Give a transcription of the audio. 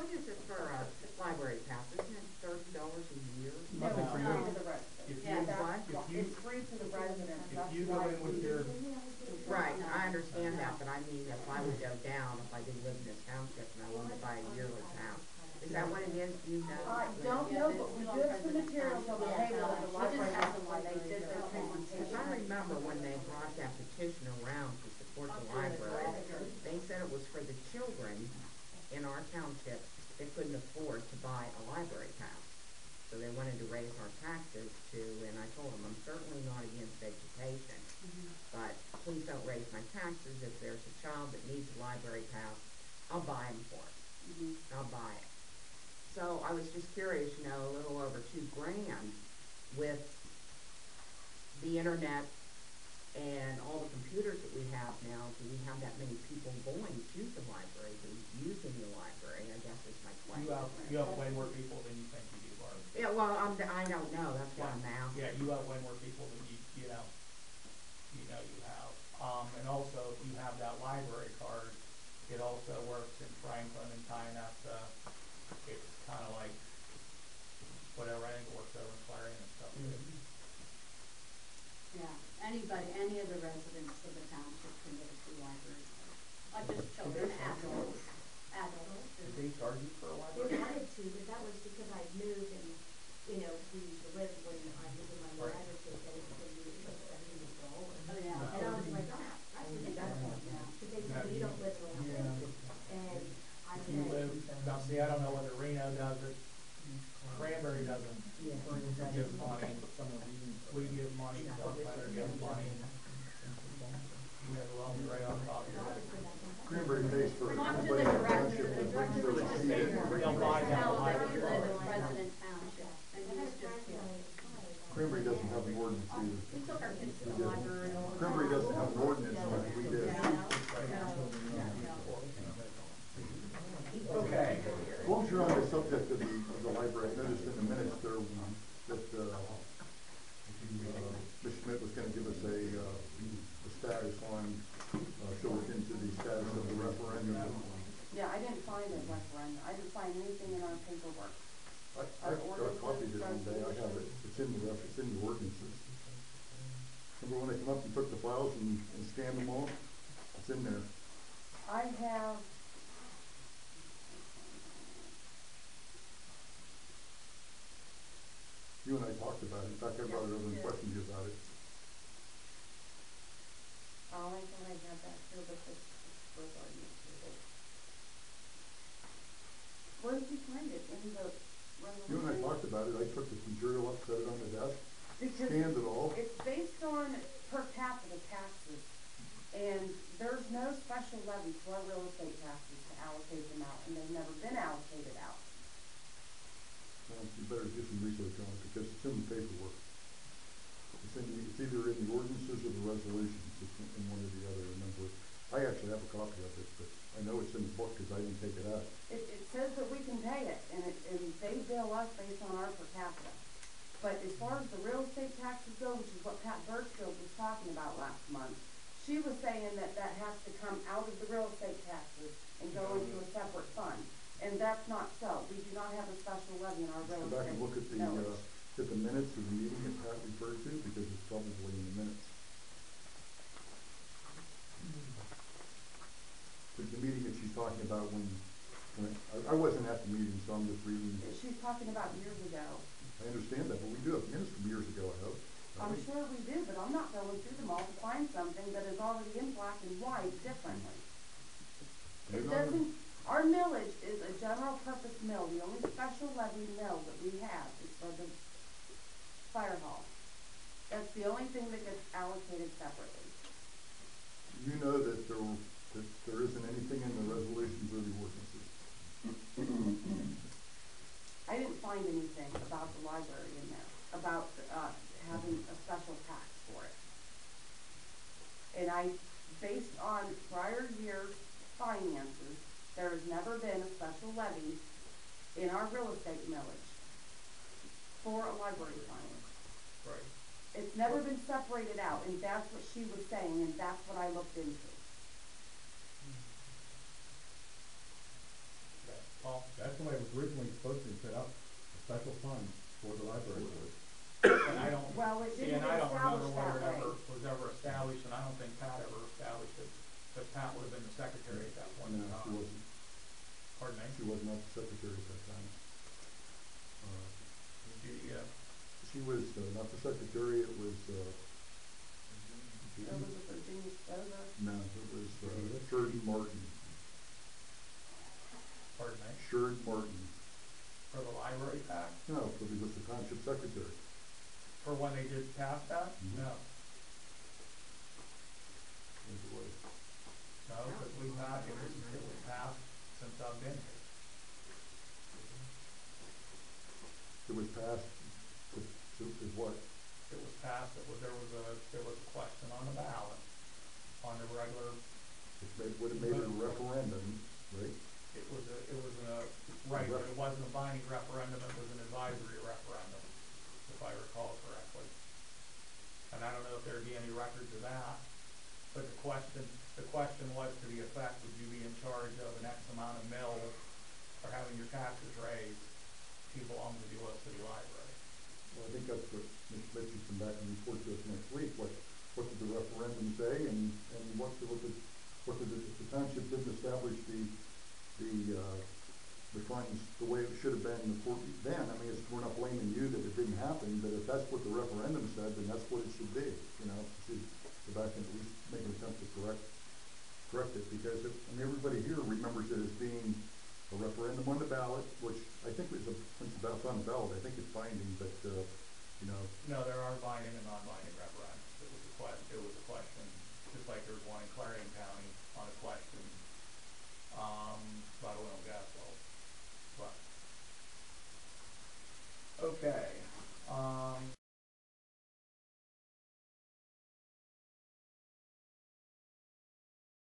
What is it for a library pass? Isn't it $30 a year? No, Nothing for it's you. free to the residents. If Yeah, you, that's, if you, it's free to the residents. if That's you go why in with your, Right, I understand that, but I mean, if I would go down, if I didn't live in this township and I wanted to buy a yearly pass, is that what it is? Do you know? I don't know, but we do have some materials on the table at the library, that's why they did their Because presentation. I remember when they brought that petition around to support the library, they said it was for the children in our township that couldn't afford to buy a library pass. So they wanted to raise our taxes and I told them, I'm certainly not against education, but please don't raise my taxes. If there's a child that needs a library pass, I'll buy them for it. I'll buy it. So I was just curious, a little over $2,000 with the internet and all the computers that we have now. Do we have that many people going to the library, who's using the library? I guess is my question. you have way more people than you think you do, Barb. Yeah, well, I don't know. That's why I'm asking. Yeah, you have way more people than you know you have. And also, if you have that library card, it also works in Franklin and Tynetta. It's kind of like whatever. I think it works over in Clarion and stuff too. Yeah, anybody, any of the residents of the township can get a free library card. Not just children, adults. Did they charge you for a They library? wanted to, but that was because I moved and, we used to live when I was in my new Right. address, they said it was going to be $70. Oh, yeah. And I was like, oh, I should get that one now. Because they said, you don't live in a And I You said, live, now see, I don't know whether Reno does it. Cranberry doesn't give money. We give money, Fort Leonard gives money. We have a long tray on top of that. Cranberry pays for Talk to everybody the in the director, township the that brings director their was just receipt saying, in. They'll buy that tell them library. you live in President Township, and he was just here. Cranberry doesn't have an ordinance either. We took our kids to the library. Cranberry doesn't have an ordinance like we did. Okay. As long as you're on the subject of the library, I noticed in the minutes there that Ms. Schmidt was going to give us a status on, she'll look into the status of the referendum. Yeah, I didn't find a referendum. I didn't find anything in our paperwork. I copied it one day, I have it, it's in the ordinances. Remember when they come up and took the files and scanned them all? It's in there. I have, You and I talked about it, in fact, I brought it over and questioned you about it. oh, I thought I had that here, but this was our YouTube. Where did you find it? In the resolution? You and I talked about it, I took this material up, set it on the desk, Because scanned it all. it's based on per capita taxes, and there's no special levy for our real estate taxes to allocate them out, and they've never been allocated out. Well, you better do some research on it, because it's in the paperwork. It's either in the ordinances or the resolutions, it's in one or the other, remember. I actually have a copy of it, but I know it's in the book because I didn't take it out. It says that we can pay it, and they bill us based on our per capita. But as far as the real estate taxes go, which is what Pat Birchfield was talking about last month, she was saying that that has to come out of the real estate taxes and go into a separate fund. And that's not so. We do not have a special levy in our real Go back estate and look at millage. the minutes of the meeting that Pat referred to, because it's probably in the minutes. The meeting that she's talking about when I wasn't at the meeting, so I'm just reading. She's talking about years ago. I understand that, but we do have minutes from years ago, I hope. I'm sure we do, but I'm not going through them all to find something that is already in black and white differently. It doesn't, our millage is a general purpose mill. The only special levy mill that we have is for the fire hall. That's the only thing that gets allocated separately. You know that there isn't anything in the resolutions or the ordinances. I didn't find anything about the library in there, about having a special tax for it. And based on prior year's finances, there has never been a special levy in our real estate millage for a library fund. Right. It's never been separated out, and that's what she was saying, and that's what I looked into. Okay. Paul? That's the way it was originally supposed to be set up, a special fund for the library board. And I don't, Well, it see, didn't and I get don't remember established whether that it way. ever, was ever established, and I don't think Pat ever established it, because Pat would have been the secretary at that point in No, she time. wasn't, Pardon me? she was not the secretary at that time. She was, not the secretary, it was, That was a Virginia Stover. no, it was, Sheridan Martin. Pardon me? Sheridan Martin. For the library tax? No, because he was the township secretary. For when they did pass that? Mhm. No. Yes, it was. No, because we've had, it was passed since I've been here. It was passed, is what? It was passed, there was a question on the ballot, on the regular, Would have made it a referendum, right? it was right, but it wasn't a binding referendum, it was an advisory referendum, if I recall correctly. And I don't know if there'd be any records of that, but the question was to the effect, would you be in charge of an X amount of mills or having your taxes raised to belong to the Oil City Library? Well, I think that's what Ms. Smith should come back and report to us next week. What did the referendum say, and what did the township didn't establish the funds the way it should have been then. I mean, we're not blaming you that it didn't happen, but if that's what the referendum said, then that's what it should be. You know, to go back and at least make an attempt to correct it, because everybody here remembers it as being a referendum on the ballot, which I think was since it's on the ballot, I think it's binding, but you know. No, there are binding and non-binding referendums.